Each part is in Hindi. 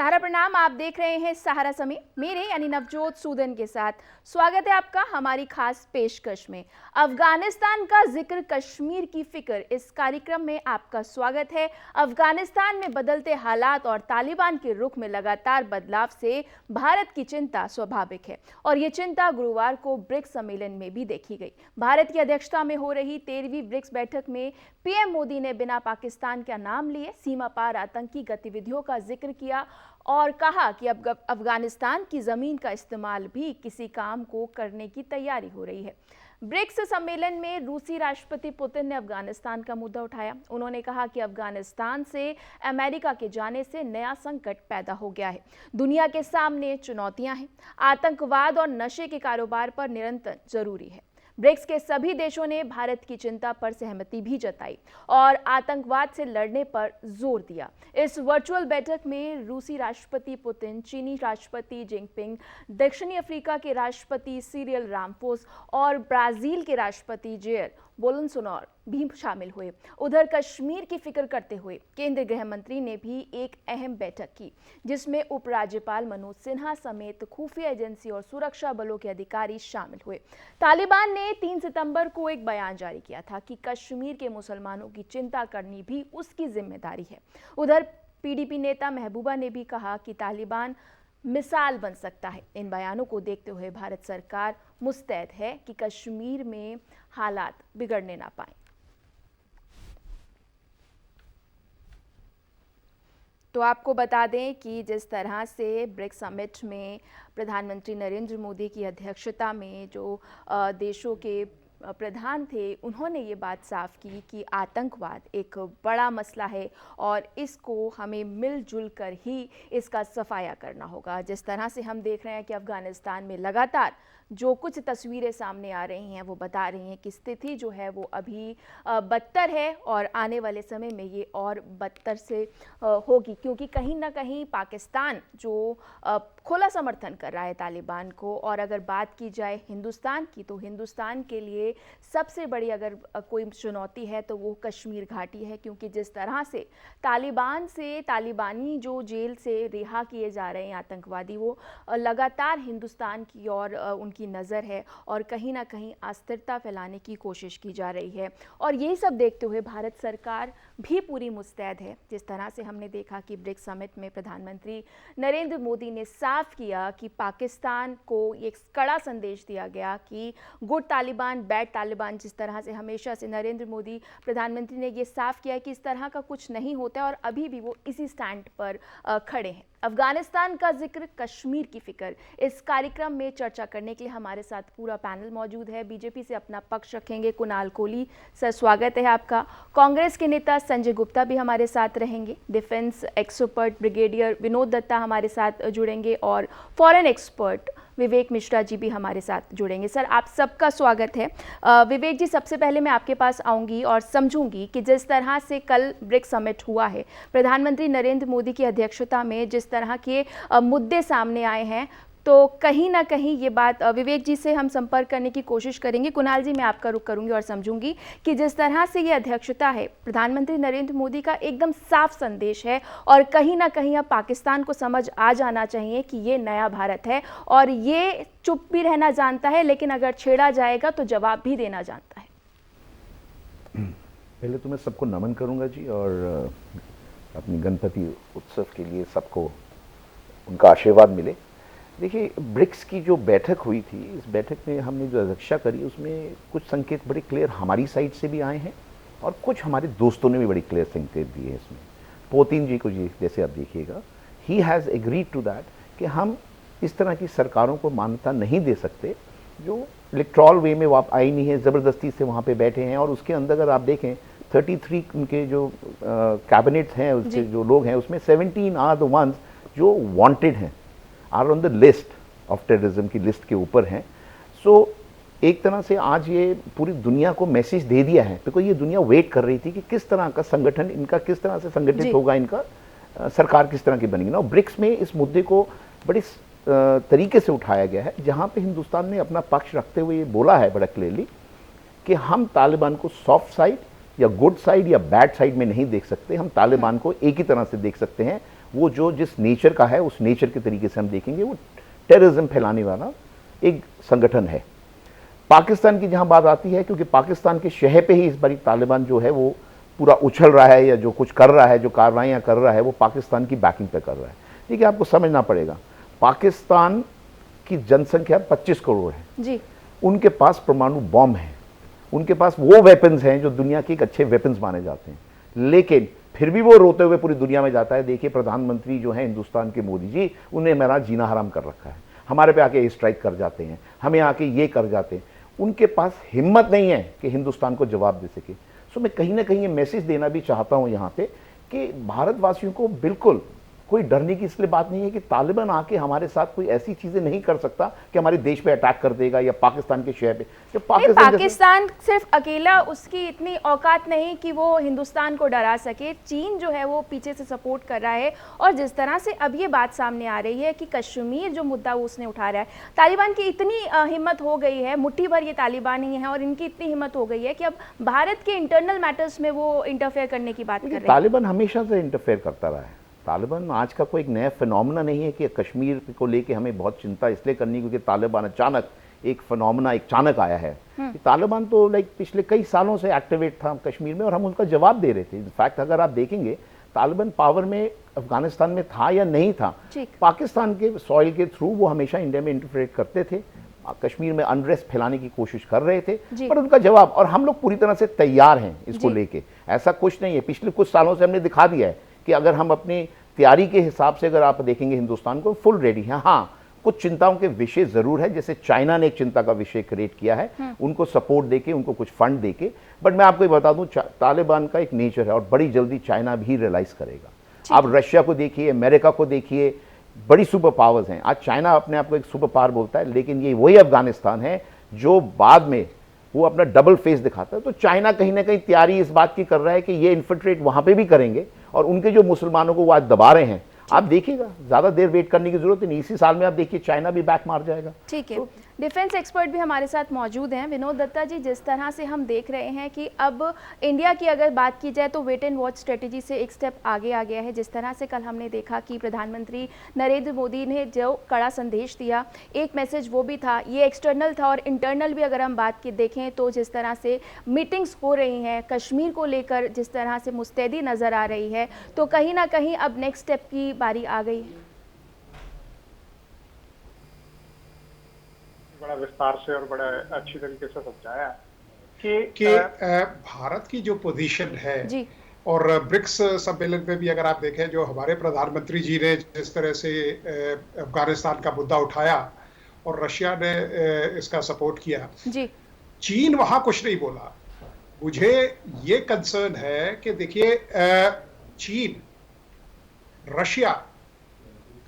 सहारा प्रणाम। आप देख रहे हैं सहारा समय, मेरे यानी नवजोत सूदन के साथ। स्वागत है आपका हमारी खास पेशकश में। अफगानिस्तान का जिक्र, कश्मीर की फिक्र, इस कार्यक्रम में आपका स्वागत है। अफगानिस्तान में बदलते हालात और तालिबान के रुख में लगातार बदलाव से भारत की चिंता स्वाभाविक है और ये चिंता गुरुवार को ब्रिक्स सम्मेलन में भी देखी गई। भारत की अध्यक्षता में हो रही 13वीं ब्रिक्स बैठक में पीएम मोदी ने बिना पाकिस्तान का नाम लिए सीमा पार आतंकी गतिविधियों का जिक्र किया और कहा कि अब अफगानिस्तान की जमीन का इस्तेमाल भी किसी काम को करने की तैयारी हो रही है। ब्रिक्स सम्मेलन में रूसी राष्ट्रपति पुतिन ने अफगानिस्तान का मुद्दा उठाया। उन्होंने कहा कि अफगानिस्तान से अमेरिका के जाने से नया संकट पैदा हो गया है। दुनिया के सामने चुनौतियां हैं। आतंकवाद और नशे के कारोबार पर नियंत्रण जरूरी है। ब्रिक्स के सभी देशों ने भारत की चिंता पर सहमति भी जताई और आतंकवाद से लड़ने पर जोर दिया। इस वर्चुअल बैठक में रूसी राष्ट्रपति पुतिन, चीनी राष्ट्रपति जिनपिंग, दक्षिणी अफ्रीका के राष्ट्रपति सिरिल रामफोस और ब्राजील के राष्ट्रपति जेयर बोल्सोनारो भी शामिल हुए। उधर कश्मीर की फिक्र करते हुए केंद्रीय गृह मंत्री ने भी एक अहम बैठक की, जिसमें उपराज्यपाल मनोज सिन्हा समेत खुफिया एजेंसी और सुरक्षा बलों के अधिकारी शामिल हुए। तालिबान ने 3 सितंबर को एक बयान जारी किया था कि कश्मीर के मुसलमानों की चिंता करनी भी उसकी जिम्मेदारी है। उधर पीडीपी नेता महबूबा ने भी कहा कि तालिबान मिसाल बन सकता है। इन बयानों को देखते हुए भारत सरकार मुस्तैद है कि कश्मीर में हालात बिगड़ने ना पाए। तो आपको बता दें कि जिस तरह से ब्रिक्स समिट में प्रधानमंत्री नरेंद्र मोदी की अध्यक्षता में जो देशों के प्रधान थे, उन्होंने ये बात साफ की कि आतंकवाद एक बड़ा मसला है और इसको हमें मिलजुल कर ही इसका सफाया करना होगा। जिस तरह से हम देख रहे हैं कि अफगानिस्तान में लगातार जो कुछ तस्वीरें सामने आ रही हैं वो बता रही हैं कि स्थिति जो है वो अभी बदतर है और आने वाले समय में ये और बदतर से होगी, क्योंकि कहीं ना कहीं पाकिस्तान जो खुला समर्थन कर रहा है तालिबान को। और अगर बात की जाए हिंदुस्तान की, तो हिंदुस्तान के लिए सबसे बड़ी अगर कोई चुनौती है तो वो कश्मीर घाटी है, क्योंकि जिस तरह से तालिबान से तालिबानी जो जेल से रिहा किए जा रहे हैं आतंकवादी, वो लगातार हिंदुस्तान की और उनकी नज़र है और कहीं ना कहीं अस्थिरता फैलाने की कोशिश की जा रही है। और यही सब देखते हुए भारत सरकार भी पूरी मुस्तैद है। जिस तरह से हमने देखा कि ब्रिक्स समिट में प्रधानमंत्री नरेंद्र मोदी ने साफ किया कि पाकिस्तान को एक कड़ा संदेश दिया गया कि गुड तालिबान बैड तालिबान, जिस तरह से हमेशा से नरेंद्र मोदी प्रधानमंत्री ने ये साफ किया कि इस तरह का कुछ नहीं होता और अभी भी वो इसी स्टैंड पर खड़े हैं। अफगानिस्तान का जिक्र, कश्मीर की फिक्र, इस कार्यक्रम में चर्चा करने के लिए हमारे साथ पूरा पैनल मौजूद है। बीजेपी से अपना पक्ष रखेंगे कुणाल कोहली सर, स्वागत है आपका। कांग्रेस के नेता संजय गुप्ता भी हमारे साथ रहेंगे। Defence expert brigadier Vinod Datta हमारे साथ जुड़ेंगे और फॉरेन एक्सपर्ट विवेक मिश्रा जी भी हमारे साथ जुड़ेंगे। सर, आप सबका स्वागत है। विवेक जी, सबसे पहले मैं आपके पास आऊंगी और समझूंगी कि जिस तरह से कल ब्रिक्स समिट हुआ है, प्रधानमंत्री नरेंद्र मोदी की अध्यक्षता में जिस तरह के मुद्दे सामने आए हैं, तो कहीं ना कहीं ये बात, विवेक जी से हम संपर्क करने की कोशिश करेंगे। कुणाल जी, मैं आपका रुख करूंगी और समझूंगी कि जिस तरह से ये अध्यक्षता है, प्रधानमंत्री नरेंद्र मोदी का एकदम साफ संदेश है और कहीं ना कहीं अब पाकिस्तान को समझ आ जाना चाहिए कि ये नया भारत है और ये चुप भी रहना जानता है, लेकिन अगर छेड़ा जाएगा तो जवाब भी देना जानता है। पहले तो मैं सबको नमन करूंगा जी, और अपनी गणपति उत्सव के लिए सबको उनका आशीर्वाद मिले। देखिए, ब्रिक्स की जो बैठक हुई थी, इस बैठक में हमने जो अध्यक्षता करी उसमें कुछ संकेत बड़े क्लियर हमारी साइड से भी आए हैं और कुछ हमारे दोस्तों ने भी बड़ी क्लियर संकेत दिए हैं। इसमें पुतिन जी को जैसे आप देखिएगा, he has agreed to that कि हम इस तरह की सरकारों को मान्यता नहीं दे सकते जो इलेक्ट्रॉल वे में आई नहीं है, ज़बरदस्ती से वहाँ पर बैठे हैं। और उसके अंदर अगर आप देखें 33 उनके जो कैबिनेट हैं, उसके जो लोग हैं, उसमें 17 आर द वंस जो वांटेड हैं, are on the list of terrorism की लिस्ट के ऊपर हैं। सो एक तरह से आज ये पूरी दुनिया को मैसेज दे दिया है, बिकॉज ये दुनिया वेट कर रही थी कि किस तरह का संगठन इनका किस तरह से संगठित होगा, इनका सरकार किस तरह की बनेगी ना। ब्रिक्स में इस मुद्दे को बड़े तरीके से उठाया गया है, जहाँ पे हिंदुस्तान ने अपना पक्ष रखते हुए ये बोला है बड़ा क्लियरली कि हम तालिबान को सॉफ्ट साइड या गुड साइड या बैड साइड में नहीं देख सकते, हम तालिबान को एक ही तरह से देख सकते हैं वो जो जिस नेचर का है उस नेचर के तरीके से हम देखेंगे, वो टेररिज्म फैलाने वाला एक संगठन है। पाकिस्तान की जहां बात आती है, क्योंकि पाकिस्तान के शहर पे ही इस बारी तालिबान जो है वो पूरा उछल रहा है, या जो कुछ कर रहा है, जो कार्रवाइयाँ कर रहा है, वो पाकिस्तान की बैकिंग पे कर रहा है। ठीक है, आपको समझना पड़ेगा, पाकिस्तान की जनसंख्या 25 करोड़ है जी। उनके पास परमाणु बॉम्ब है, उनके पास वो वेपन्स हैं जो दुनिया के एक अच्छे वेपन्स माने जाते हैं, लेकिन फिर भी वो रोते हुए पूरी दुनिया में जाता है। देखिए, प्रधानमंत्री जो हैं हिंदुस्तान के मोदी जी, उन्हें मेरा जीना हराम कर रखा है, हमारे पे आके स्ट्राइक कर जाते हैं, हमें आके ये कर जाते हैं। उनके पास हिम्मत नहीं है कि हिंदुस्तान को जवाब दे सके। सो मैं कहीं ना कहीं ये मैसेज देना भी चाहता हूँ यहाँ पे कि भारतवासियों को बिल्कुल कोई डरने की इसलिए बात नहीं है कि तालिबान आके हमारे साथ कोई ऐसी चीजें नहीं कर सकता कि हमारे देश पे अटैक कर देगा या पाकिस्तान के शहर पे। जब पाकिस्तान सिर्फ अकेला, उसकी इतनी औकात नहीं कि वो हिंदुस्तान को डरा सके। चीन जो है वो पीछे से सपोर्ट कर रहा है, और जिस तरह से अब ये बात सामने आ रही है कि कश्मीर जो मुद्दा वो उसने उठा रहा है, तालिबान की इतनी हिम्मत हो गई है, मुट्ठी भर ये तालिबानी है और इनकी इतनी हिम्मत हो गई है कि अब भारत के इंटरनल मैटर्स में वो इंटरफेयर करने की बात कर रहे हैं। तालिबान हमेशा से इंटरफेयर करता रहा है। तालिबान आज का कोई एक नया फिनोमेना नहीं है कि कश्मीर को लेके हमें बहुत चिंता इसलिए करनी क्योंकि तालिबान अचानक एक फिनोमेना अचानक आया है। तालिबान तो पिछले कई सालों से एक्टिवेट था कश्मीर में और हम उनका जवाब दे रहे थे। इनफैक्ट अगर आप देखेंगे, तालिबान पावर में अफगानिस्तान में था या नहीं था, पाकिस्तान के सॉइल के थ्रू वो हमेशा इंडिया में इंटरफेयर करते थे, कश्मीर में अनरेस्ट फैलाने की कोशिश कर रहे थे, पर उनका जवाब, और हम लोग पूरी तरह से तैयार हैं इसको लेके। ऐसा कुछ नहीं है, पिछले कुछ सालों से हमने दिखा दिया है कि अगर हम अपनी तैयारी के हिसाब से अगर आप देखेंगे हिंदुस्तान को फुल रेडी है। हाँ, कुछ चिंताओं के विषय जरूर है, जैसे चाइना ने एक चिंता का विषय क्रिएट किया है, उनको सपोर्ट देके, उनको कुछ फंड देके। बट मैं आपको बता दूं, तालिबान का एक नेचर है और बड़ी जल्दी चाइना भी रियलाइज करेगा। आप रशिया को देखिए, अमेरिका को देखिए, बड़ी सुपर पावर्स हैं। आज चाइना अपने आप को एक सुपर पावर बोलता है, लेकिन ये वही अफगानिस्तान है जो बाद में वो अपना डबल फेस दिखाता है। तो चाइना कहीं ना कहीं तैयारी इस बात की कर रहा है कि ये इन्फिल्ट्रेट वहां पे भी करेंगे और उनके जो मुसलमानों को वो आज दबा रहे हैं, आप देखिएगा, ज्यादा देर वेट करने की जरूरत नहीं, इसी साल में आप देखिए चाइना भी बैक मार जाएगा। ठीक है, डिफेंस एक्सपर्ट भी हमारे साथ मौजूद हैं। विनोद दत्ता जी, जिस तरह से हम देख रहे हैं कि अब इंडिया की अगर बात की जाए तो वेट एंड वॉच स्ट्रेटेजी से एक स्टेप आगे आ गया है। जिस तरह से कल हमने देखा कि प्रधानमंत्री नरेंद्र मोदी ने जो कड़ा संदेश दिया, एक मैसेज वो भी था, ये एक्सटर्नल था, और इंटरनल भी अगर हम बात की देखें तो जिस तरह से मीटिंग्स हो रही हैं कश्मीर को लेकर, जिस तरह से मुस्तैदी नज़र आ रही है, तो कहीं ना कहीं अब नेक्स्ट स्टेप की बारी आ गई है। बड़ा विस्तार से और बड़ा अच्छी तरीके से समझाया कि भारत की जो पोजीशन है जी, और ब्रिक्स सम्मेलन पे भी अगर आप देखें, जो हमारे प्रधानमंत्री जी ने जिस तरह से अफगानिस्तान का मुद्दा उठाया और रशिया ने इसका सपोर्ट किया जी, चीन वहां कुछ नहीं बोला। मुझे ये कंसर्न है कि देखिए, चीन, रशिया,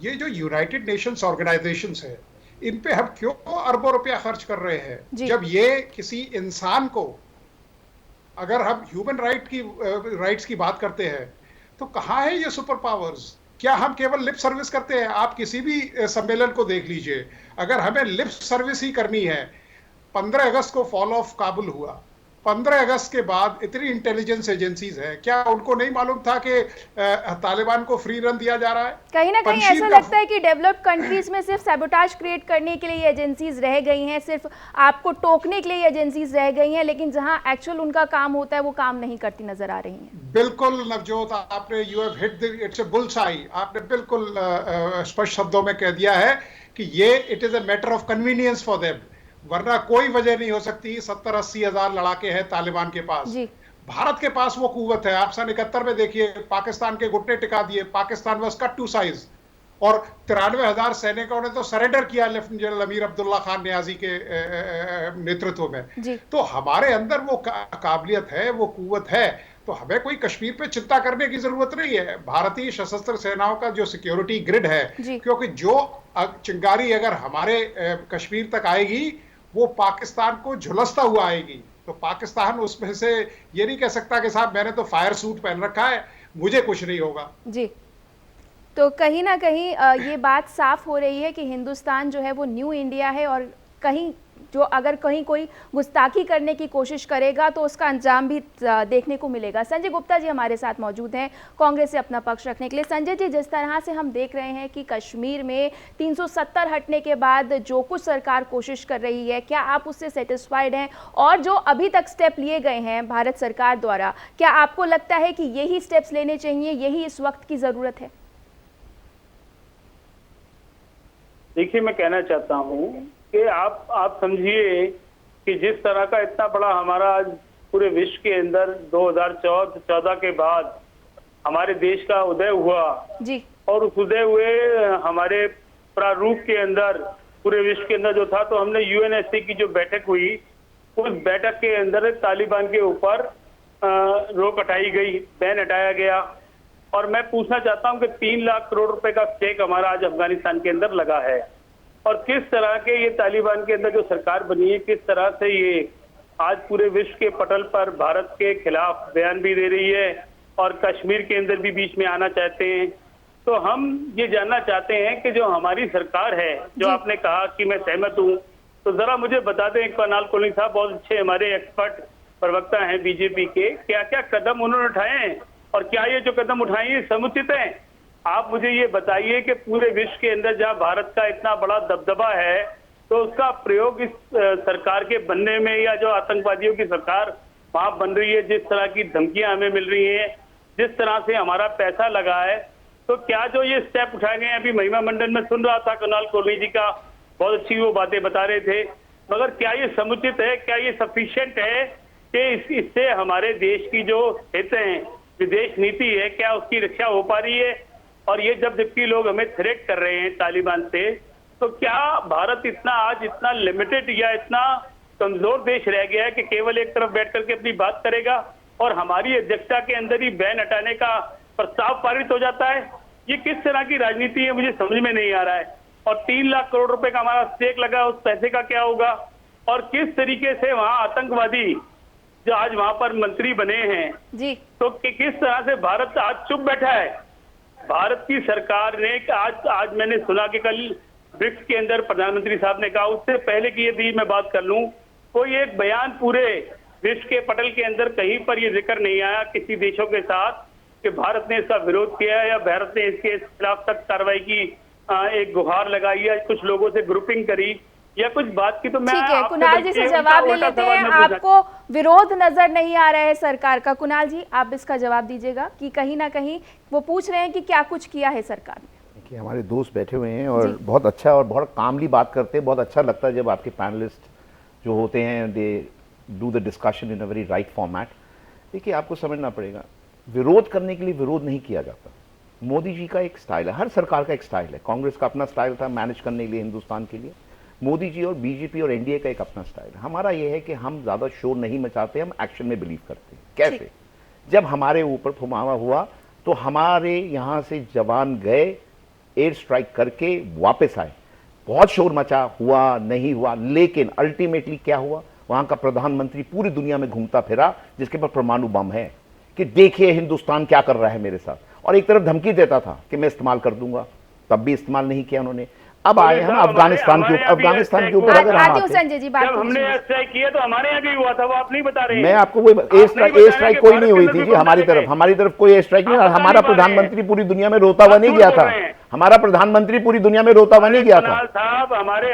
ये जो यूनाइटेड नेशंस ऑर्गेनाइजेशंस है, इन पे हम क्यों अरबों रुपया खर्च कर रहे हैं, जब ये किसी इंसान को, अगर हम ह्यूमन राइट्स की बात करते हैं, तो कहाँ है ये सुपर पावर्स? क्या हम केवल लिप सर्विस करते हैं? आप किसी भी सम्मेलन को देख लीजिए, अगर हमें लिप सर्विस ही करनी है, 15 अगस्त को फॉल ऑफ काबुल हुआ, 15 अगस्त के बाद इतनी इंटेलिजेंस एजेंसीज हैं, क्या उनको नहीं मालूम था कि तालिबान को फ्री रन दिया जा रहा है? कहीं ना कहीं ऐसा लगता है कि डेवलप्ड कंट्रीज में सिर्फ सैबोटाज क्रिएट करने के लिए एजेंसीज रह गई हैं, सिर्फ आपको टोकने के लिए एजेंसीज रह गई हैं, लेकिन जहां एक्चुअल उनका काम होता है वो काम नहीं करती नजर आ रही हैं। बिल्कुल नवजोत, आपने you have hit the it's a bullseye, आपने बिल्कुल स्पष्ट शब्दों में कह दिया है कि ये it is a matter of convenience for them, वरना कोई वजह नहीं हो सकती। 70-80 हजार लड़ाके हैं तालिबान के पास जी। भारत के पास वो कुव्वत है। आप सन 71 में देखिए, पाकिस्तान के घुटने टिका दिए, Pakistan was cut to size, और 93,000 सैनिकों ने तो सरेंडर किया lieutenant general Amir Abdullah Khan Niazi के नेतृत्व में। तो हमारे अंदर वो काबिलियत है, वो कुव्वत है, तो हमें कोई कश्मीर पे चिंता करने की जरूरत नहीं है। भारतीय सशस्त्र सेनाओं का जो सिक्योरिटी ग्रिड है, क्योंकि जो चिंगारी अगर हमारे कश्मीर तक आएगी वो पाकिस्तान को झुलसता हुआ आएगी, तो पाकिस्तान उसमें से ये नहीं कह सकता कि साहब मैंने तो फायर सूट पहन रखा है, मुझे कुछ नहीं होगा। जी, तो कहीं ना कहीं ये बात साफ हो रही है कि हिंदुस्तान जो है वो न्यू इंडिया है, और कहीं जो अगर कहीं कोई गुस्ताखी करने की कोशिश करेगा तो उसका अंजाम भी देखने को मिलेगा। संजय गुप्ता जी हमारे साथ मौजूद हैं कांग्रेस से अपना पक्ष रखने के लिए। संजय जी, जिस तरह से हम देख रहे हैं कि कश्मीर में 370 हटने के बाद जो कुछ सरकार कोशिश कर रही है, क्या आप उससे सेटिस्फाइड हैं? और जो अभी तक स्टेप लिए गए हैं भारत सरकार द्वारा, क्या आपको लगता है कि यही स्टेप्स लेने चाहिए, यही इस वक्त की जरूरत है? देखिए, मैं कहना चाहता हूं कि आप समझिए कि जिस तरह का इतना बड़ा हमारा आज पूरे विश्व के अंदर 2014 के बाद हमारे देश का उदय हुआ जी, और उस उदय हुए हमारे प्रारूप के अंदर पूरे विश्व के अंदर जो था, तो हमने यूएनएससी की जो बैठक हुई, उस बैठक के अंदर तालिबान के ऊपर रोक हटाई गई, बैन हटाया गया। और मैं पूछना चाहता हूं कि 3 लाख करोड़ रुपए का स्टेक हमारा आज अफगानिस्तान के अंदर लगा है, और किस तरह के ये तालिबान के अंदर जो सरकार बनी है, किस तरह से ये आज पूरे विश्व के पटल पर भारत के खिलाफ बयान भी दे रही है और कश्मीर के अंदर भी बीच में आना चाहते हैं। तो हम ये जानना चाहते हैं कि जो हमारी सरकार है, जो आपने कहा कि मैं सहमत हूँ, तो जरा मुझे बता दें, कुणाल कोहली साहब बहुत अच्छे हमारे एक्सपर्ट प्रवक्ता हैं बीजेपी के, क्या क्या कदम उन्होंने उठाए हैं और क्या ये जो कदम उठाए ये समुचित है? आप मुझे ये बताइए कि पूरे विश्व के अंदर जहां भारत का इतना बड़ा दबदबा है, तो उसका प्रयोग इस सरकार के बनने में, या जो आतंकवादियों की सरकार वहां बन रही है, जिस तरह की धमकियां हमें मिल रही हैं, जिस तरह से हमारा पैसा लगा है, तो क्या जो ये स्टेप उठाए गए हैं, अभी महिमा मंडल में सुन रहा था कुणाल कोहली जी का, बहुत अच्छी वो बातें बता रहे थे, मगर क्या ये समुचित है, क्या ये सफिशिएंट है कि इससे हमारे देश की जो हित है, विदेश नीति है, क्या उसकी रक्षा हो पा रही है? और ये जबकि लोग हमें थ्रेट कर रहे हैं तालिबान से, तो क्या भारत आज इतना लिमिटेड या इतना कमजोर देश रह गया है कि केवल एक तरफ बैठ करके अपनी बात करेगा और हमारी अध्यक्षता के अंदर ही बैन हटाने का प्रस्ताव पारित हो जाता है? ये किस तरह की राजनीति है, मुझे समझ में नहीं आ रहा है। और 3 लाख करोड़ रुपए का हमारा स्टेक लगा, उस पैसे का क्या होगा? और किस तरीके से वहां आतंकवादी जो आज वहां पर मंत्री बने हैं जी, तो किस तरह से भारत आज चुप बैठा है? भारत की सरकार ने आज मैंने सुना कि कल ब्रिक्स के अंदर प्रधानमंत्री साहब ने कहा, उससे पहले की यदि मैं बात कर लूं, कोई एक बयान पूरे विश्व के पटल के अंदर कहीं पर यह जिक्र नहीं आया किसी देशों के साथ कि भारत ने इसका विरोध किया या भारत ने इसके खिलाफ सख्त कार्रवाई की एक गुहार लगाई या कुछ लोगों से ग्रुपिंग करी या कुछ बात की। तो मैं ठीक है, कुणाल जी से जवाब ले लेते हैं। आपको विरोध नजर नहीं आ रहा है सरकार का, कुणाल जी आप इसका जवाब दीजिएगा कि कहीं ना कहीं वो पूछ रहे हैं कि क्या कुछ किया है सरकार ने। देखिए, हमारे दोस्त बैठे हुए हैं और बहुत अच्छा और बहुत कामली बात करते हैं। बहुत अच्छा लगता है जब आपके पैनलिस्ट जो होते हैं they do the discussion in a very right format. देखिए, आपको समझना पड़ेगा, विरोध करने के लिए विरोध नहीं किया जाता। मोदी जी का एक स्टाइल है, हर सरकार का एक स्टाइल है। कांग्रेस का अपना स्टाइल था मैनेज करने के लिए हिंदुस्तान के लिए, मोदी जी और बीजेपी और एनडीए का एक अपना स्टाइल है। हमारा यह है कि हम ज़्यादा शोर नहीं मचाते, हम एक्शन में बिलीव करते हैं। कैसे? जब हमारे ऊपर फुमावा हुआ तो हमारे यहाँ से जवान गए, एयर स्ट्राइक करके वापस आए, बहुत शोर मचा, हुआ नहीं हुआ, लेकिन अल्टीमेटली क्या हुआ? वहाँ का प्रधानमंत्री पूरी दुनिया में घूमता फिरा जिसके पास परमाणु बम है कि देखिए हिंदुस्तान क्या कर रहा है मेरे साथ, और एक तरफ धमकी देता था कि मैं इस्तेमाल कर दूंगा, तब भी इस्तेमाल नहीं किया उन्होंने। अब आए हम अफगानिस्तान के ऊपर अगर हम संजय जी बात हमने स्ट्राइक किया तो हमारे यहाँ भी हुआ था, वो आप नहीं बता रहे हैं। मैं आपको वो एयर स्ट्राइक कोई नहीं हुई थी जी हमारी तरफ कोई एयर स्ट्राइक नहीं। हमारा प्रधानमंत्री पूरी दुनिया में रोता हुआ नहीं गया था, हमारा प्रधानमंत्री पूरी दुनिया में रोता हुआ नहीं गया था।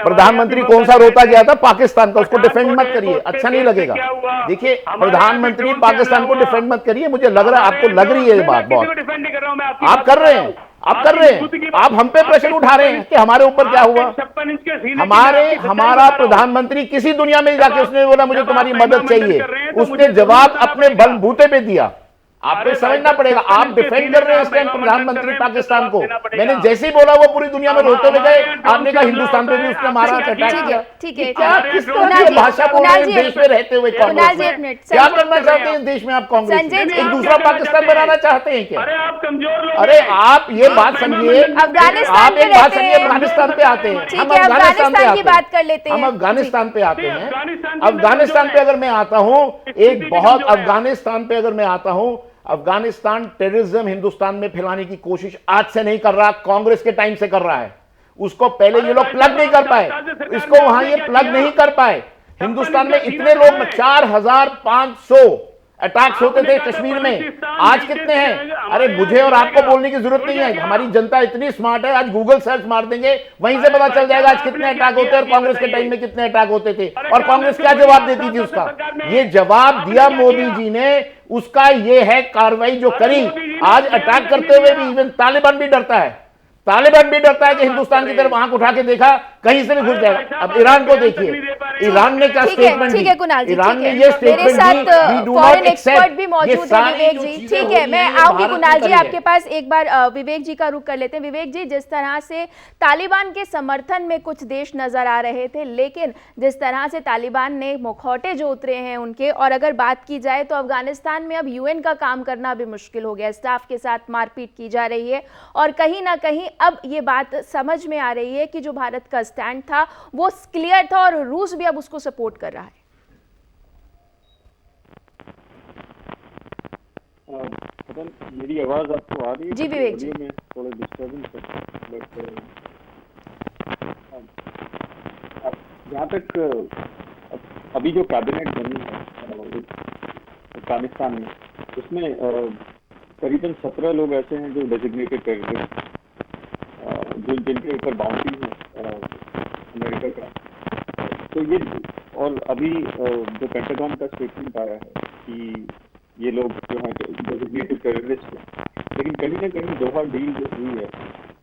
प्रधानमंत्री कौन सा रोता गया था? पाकिस्तान का। उसको डिफेंड मत करिए, अच्छा नहीं लगेगा। देखिए, प्रधानमंत्री पाकिस्तान को डिफेंड मत करिए, मुझे लग रहा है आपको लग रही है ये बात बहुत। आप कर रहे हैं, आप हम पे प्रेशर उठा रहे हैं कि हमारे ऊपर क्या हुआ। हमारा प्रधानमंत्री किसी दुनिया में जाके उसने बोला मुझे तुम्हारी मदद चाहिए, उसने जवाब अपने बलबूते पे दिया। आपको समझना पड़ेगा, आप डिफेंड कर रहे हैं इस टाइम प्रधानमंत्री पाकिस्तान को। मैंने जैसे ही बोला वो पूरी दुनिया में रोते हुए गए, आपने कहा हिंदुस्तान पे भी उसने मारा, अटैक किया। ठीक है, क्या किस तरह की भाषा बोल रहे हैं देश में रहते हुए? कांग्रेस क्या करना चाहते हैं इस देश में? आप कांग्रेस एक दूसरा पाकिस्तान बनाना चाहते हैं क्या? अरे आप ये बात समझिए, आप एक बात समझिए, अफगानिस्तान पे आते हैं, हम अफगानिस्तान की बात कर लेते हैं, हम अफगानिस्तान पे आते हैं। अफगानिस्तान पे अगर मैं आता हूं, अफगानिस्तान पे अगर मैं आता हूं, अफगानिस्तान टेररिज्म हिंदुस्तान में फैलाने की कोशिश आज से नहीं कर रहा, कांग्रेस के टाइम से कर रहा है। उसको पहले ये लोग प्लग नहीं कर पाए, इसको वहां ये प्लग नहीं कर पाए। हिंदुस्तान में इतने लोग 4500 अटैक्स होते थे कश्मीर में, आज कितने हैं? अरे मुझे और आपको बोलने की जरूरत नहीं है, हमारी जनता इतनी स्मार्ट है, आज गूगल सर्च मार देंगे, वहीं से पता चल जाएगा आज कितने अटैक होते हैं और कांग्रेस के टाइम में कितने अटैक होते थे, और कांग्रेस क्या जवाब देती थी उसका। ये जवाब दिया मोदी जी ने, उसका ये है कार्रवाई जो करी। आज अटैक करते हुए भी इवन तालिबान भी डरता है, तालिबान भी डरता है कि हिंदुस्तान की तरफ आंख उठा के देखा कहीं से भी घुस जाएगा। अब ईरान को देखिए, ईरान ने क्या स्टेटमेंट दी, ईरान ने ये मेरे स्टेटमेंट साथ दी, we do not foreign expert accept। भी ये मौजूद है सारी विवेक जो जी। चीजें ठीक हो है, रही मैं हैं, आऊंगी भारत कुणाल ने जी करी है। आपके पास एक बार। विवेक जी का रुख कर लेते हैं। विवेक जी, जिस तरह से तालिबान के समर्थन में कुछ देश नजर आ रहे थे, लेकिन जिस तरह से तालिबान ने मुखौटे जो उतरे हैं उनके, और अगर बात की जाए तो अफगानिस्तान में अब यूएन का काम करना भी मुश्किल हो गया, स्टाफ के साथ मारपीट की जा रही है, और कहीं ना कहीं अब ये बात समझ में आ रही है कि जो भारत का स्टैंड था वो क्लियर था और रूस भी अब उसको सपोर्ट कर रहा है। मेरी आवाज आपको आ रही है? जी विवेक जी। में थोड़ा डिस्टर्बेंस है, जहाँ तक अभी जो कैबिनेट बनी है अफगानिस्तान में, उसमें करीबन 17 लोग ऐसे हैं जो डेजिग्नेटेड टेररिस्ट, जो जिनके ऊपर बाउंड्री है अमेरिका का। तो ये, और अभी जो पेंटागन का स्टेटमेंट आया है कि ये लोग जो है डेजिग्नेटेड टेररिस्ट हैं, लेकिन कहीं ना कहीं दोहा डील जो हुई है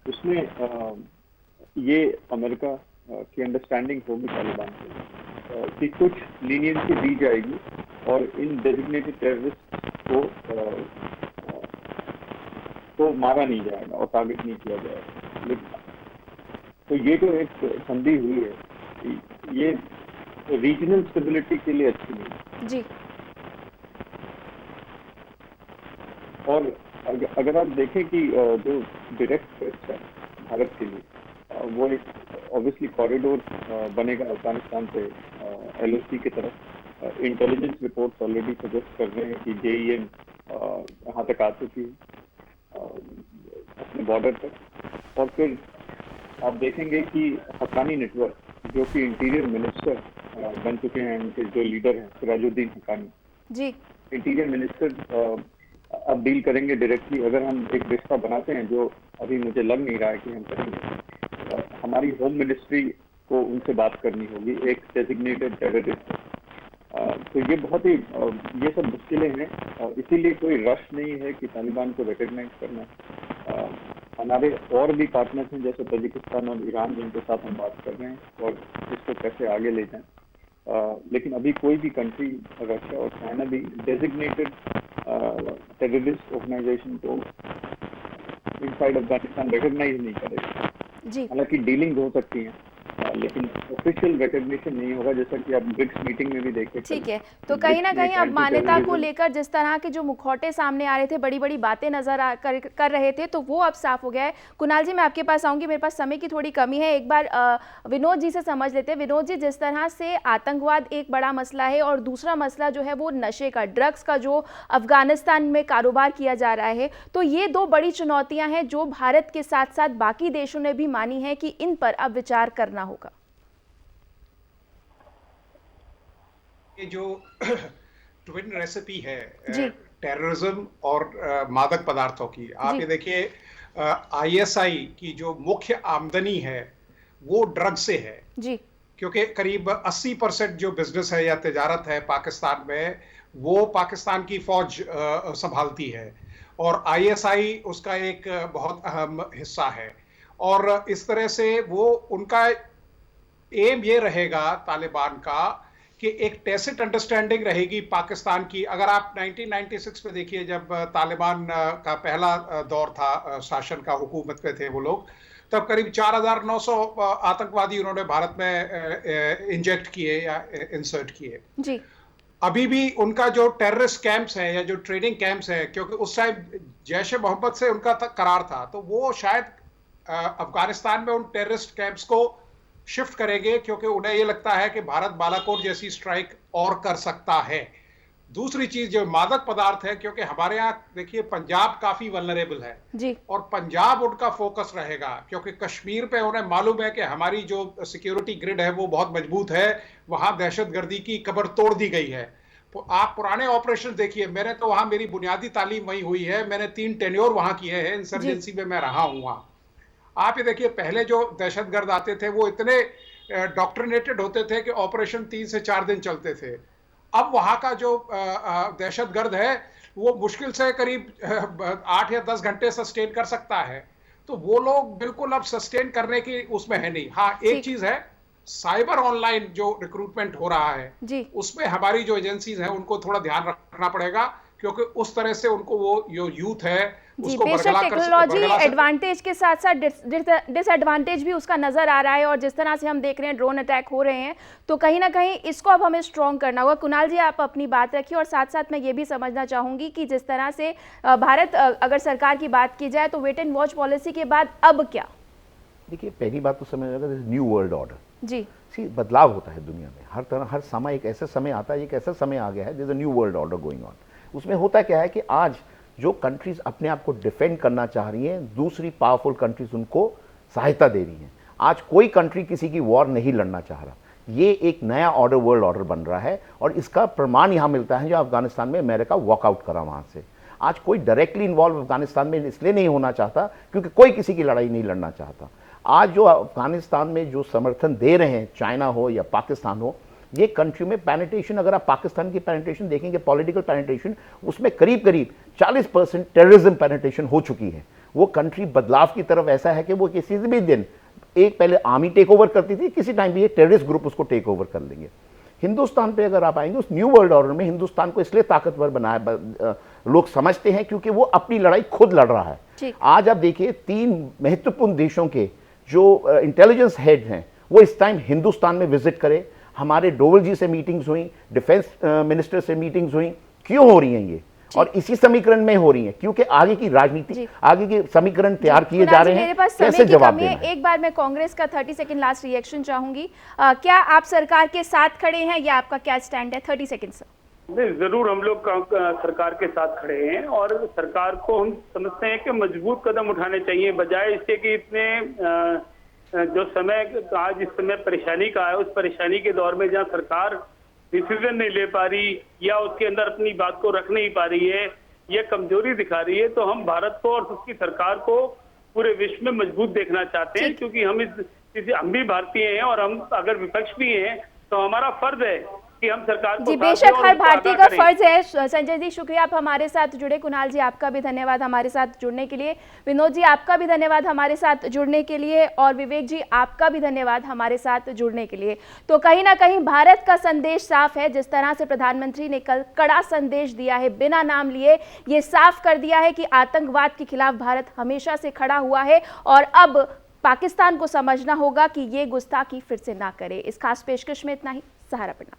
उसमें ये अमेरिका की अंडरस्टैंडिंग होगी तालिबान से कि कुछ लीनियंसी दी जाएगी और इन डेजिग्नेटेड टेररिस्ट को मारा नहीं जाएगा और टारगेट नहीं किया जाएगा। लेकिन तो ये जो एक संधि हुई है, ये रीजनल स्टेबिलिटी के लिए अच्छी नहीं जी। और अगर आप देखें कि जो डायरेक्ट थ्रेट्स है भारत के लिए, वो एक ऑब्वियसली कॉरिडोर बनेगा अफगानिस्तान से एलओसी की तरफ। इंटेलिजेंस रिपोर्ट्स ऑलरेडी सजेस्ट कर रहे हैं कि जेईएम यहाँ तक आ चुकी है अपने बॉर्डर तक। और फिर आप देखेंगे कि हक्कानी नेटवर्क, जो कि इंटीरियर मिनिस्टर बन चुके हैं, उनके जो लीडर हैं सिराजुद्दीन हक्कानी जी, इंटीरियर मिनिस्टर अब डील करेंगे डायरेक्टली। अगर हम एक रिश्ता बनाते हैं, जो अभी मुझे लग नहीं रहा है कि हम करेंगे, हमारी होम मिनिस्ट्री को उनसे बात करनी होगी, एक डेजिग्नेटेड टेररिस्ट। तो ये बहुत ही ये सब मुश्किलें हैं, इसीलिए कोई रश नहीं है कि तालिबान को रिकग्नाइज करना। हमारे और भी पार्टनर्स हैं जैसे ताजिकिस्तान और ईरान, जिनके साथ हम बात कर रहे हैं और इसको कैसे आगे ले जाएं। लेकिन अभी कोई भी कंट्री, रशिया और चाइना भी डेजिग्नेटेड टेररिस्ट ऑर्गेनाइजेशन को इनसाइड अफगानिस्तान रिकॉग्नाइज नहीं करेगा। जी, हालांकि डीलिंग हो सकती हैं, लेकिन ऑफिशियल रिकॉग्निशन नहीं होगा, जैसा कि आप ब्रिक्स मीटिंग में भी देखे। ठीक है। तो कहीं ना कहीं अब मान्यता को लेकर जिस तरह के जो मुखौटे सामने आ रहे थे, बड़ी बड़ी बातें नजर कर रहे थे, तो वो अब साफ हो गया है। कुणाल जी, मैं आपके पास आऊंगी, मेरे पास समय की थोड़ी कमी है। एक बार विनोद जी से समझ लेते हैं। विनोद जी, जिस तरह से आतंकवाद एक बड़ा मसला है और दूसरा मसला जो है वो नशे का, ड्रग्स का, जो अफगानिस्तान में कारोबार किया जा रहा है, तो ये दो बड़ी चुनौतियां हैं जो भारत के साथ साथ बाकी देशों ने भी मानी है कि इन पर अब विचार करना होगा। ये जो ट्विन रेसिपी है टेररिज्म और मादक पदार्थों की, आप ये देखिए आईएसआई की जो मुख्य आमदनी है वो ड्रग से है जी, क्योंकि करीब 80% जो बिजनेस है या तिजारत है पाकिस्तान में, वो पाकिस्तान की फौज संभालती है और आईएसआई उसका एक बहुत अहम हिस्सा है। और इस तरह से वो उनका एम ये रहेगा तालिबान का कि एक टैसिट अंडरस्टैंडिंग रहेगी पाकिस्तान की। अगर आप 1996 में देखिए, जब तालिबान का पहला दौर था शासन का, हुकूमत पे थे वो लोग, तब करीब 4,900 आतंकवादी उन्होंने भारत में इंजेक्ट किए या इंसर्ट किए जी। अभी भी उनका जो टेररिस्ट कैंप्स है या जो ट्रेनिंग कैंप्स है, क्योंकि उस टाइम जैश ए मोहम्मद से उनका करार था, तो वो शायद अफगानिस्तान में उन टेररिस्ट कैंप्स को शिफ्ट करेंगे, क्योंकि उन्हें ये लगता है कि भारत बालाकोट जैसी स्ट्राइक और कर सकता है। दूसरी चीज जो मादक पदार्थ है, क्योंकि हमारे यहाँ देखिए पंजाब काफी वल्नरेबल है जी और पंजाब उनका फोकस रहेगा, क्योंकि कश्मीर पे उन्हें मालूम है कि हमारी जो सिक्योरिटी ग्रिड है वो बहुत मजबूत है, वहां दहशतगर्दी की कबर तोड़ दी गई है। आप पुराने ऑपरेशन देखिए, मैंने तो वहां मेरी बुनियादी तालीम वही हुई है, मैंने 3 टेन्योर वहां किए हैं, इंसर्जेंसी में मैं रहा हूं वहां। आप ये देखिए पहले जो दहशतगर्द आते थे वो इतने डॉक्ट्रिनेटेड होते थे कि ऑपरेशन 3 से 4 दिन चलते थे। अब वहां का जो दहशतगर्द है वो मुश्किल से करीब 8 या 10 घंटे सस्टेन कर सकता है, तो वो लोग बिल्कुल अब सस्टेन करने की उसमें है नहीं। हाँ, एक चीज है, साइबर ऑनलाइन जो रिक्रूटमेंट हो रहा है जी उसमें हमारी जो एजेंसीज हैं उनको थोड़ा ध्यान रखना पड़ेगा, क्योंकि उस तरह से उनको वो जो यूथ है जी उसको बेशक टेक्नोलॉजी एडवांटेज के साथ साथ डिसएडवांटेज भी उसका नजर आ रहा है, और जिस तरह से हम देख रहे हैं ड्रोन अटैक हो रहे हैं, तो कहीं ना कहीं इसको अब हमें स्ट्रॉन्ग करना होगा। कुणाल जी, आप अपनी बात रखिए, और साथ साथ मैं ये भी समझना चाहूंगी कि जिस तरह से भारत, अगर सरकार की बात की जाए तो वेट एंड वॉच पॉलिसी के बाद अब क्या? देखिए, पहली बात तो समझ लगा, न्यू वर्ल्ड ऑर्डर जी बदलाव होता है दुनिया में हर तरह, हर समय एक ऐसा समय आता है, एक ऐसा समय आ गया है, there is a new world order going on. उसमें होता क्या है कि आज जो कंट्रीज अपने आप को डिफेंड करना चाह रही हैं, दूसरी पावरफुल कंट्रीज उनको सहायता दे रही हैं। आज कोई कंट्री किसी की वॉर नहीं लड़ना चाह रहा, ये एक नया ऑर्डर, वर्ल्ड ऑर्डर बन रहा है, और इसका प्रमाण यहाँ मिलता है जो अफगानिस्तान में अमेरिका वॉकआउट करा वहाँ से। आज कोई डायरेक्टली इन्वॉल्व अफगानिस्तान में इसलिए नहीं होना चाहता क्योंकि कोई किसी की लड़ाई नहीं लड़ना चाहता। आज जो अफगानिस्तान में जो समर्थन दे रहे हैं, चाइना हो या पाकिस्तान हो, ये कंट्री में पेनिट्रेशन, अगर आप पाकिस्तान की पेनिट्रेशन देखेंगे, पॉलिटिकल पेनिट्रेशन, उसमें करीब करीब 40% टेररिज्म पेनिट्रेशन हो चुकी है। वो कंट्री बदलाव की तरफ ऐसा है कि वो किसी भी दिन, एक पहले आर्मी टेक ओवर करती थी, किसी टाइम भी ये टेररिस्ट ग्रुप उसको टेक ओवर कर लेंगे। हिंदुस्तान पे अगर आप आएंगे, उस न्यू वर्ल्ड ऑर्डर में हिंदुस्तान को इसलिए ताकतवर बनाया लोग समझते हैं क्योंकि वो अपनी लड़ाई खुद लड़ रहा है। आज आप देखिए 3 महत्वपूर्ण देशों के जो इंटेलिजेंस हेड हैं वो इस टाइम हिंदुस्तान में विजिट करे। हमारे डोवल जी से मीटिंग्स हुई, डिफेंस मिनिस्टर से मीटिंग्स हुई। क्यों हो रही हैं ये? और इसी समीकरण में हो रही है क्योंकि आगे की राजनीति, आगे के समीकरण तैयार किए जा रहे हैं। कैसे जवाब देना है? एक बार मैं कांग्रेस का 30 सेकंड लास्ट रिएक्शन चाहूंगी। क्या आप सरकार के साथ खड़े हैं या आपका क्या स्टैंड है? 30 सेकंड सर। नहीं, जरूर हम लोग सरकार के साथ खड़े हैं, और सरकार को हम समझते हैं कि मजबूत कदम उठाने चाहिए, बजाय इसके कि इतने जो समय आज इस समय परेशानी का है, उस परेशानी के दौर में जहां सरकार डिसीजन नहीं ले पा रही या उसके अंदर अपनी बात को रख नहीं पा रही है, ये कमजोरी दिखा रही है, तो हम भारत को और उसकी सरकार को पूरे विश्व में मजबूत देखना चाहते हैं, क्योंकि हम भी भारतीय हैं, और हम अगर विपक्ष भी हैं तो हमारा फर्ज है कि हम सरकार को जी बेशक हर भारतीय का फर्ज है। संजय जी शुक्रिया, आप हमारे साथ जुड़े। कुणाल जी आपका भी धन्यवाद हमारे साथ जुड़ने के लिए। विनोद जी आपका भी धन्यवाद हमारे साथ जुड़ने के लिए, और विवेक जी आपका भी धन्यवाद हमारे साथ जुड़ने के लिए। तो कहीं ना कहीं भारत का संदेश साफ है, जिस तरह से प्रधानमंत्री ने कल कड़ा संदेश दिया है, बिना नाम लिए ये साफ कर दिया है कि आतंकवाद के खिलाफ भारत हमेशा से खड़ा हुआ है, और अब पाकिस्तान को समझना होगा कि ये गुस्ताखी फिर से ना करे। इस खास पेशकश में इतना ही। सहारा पढ़ना।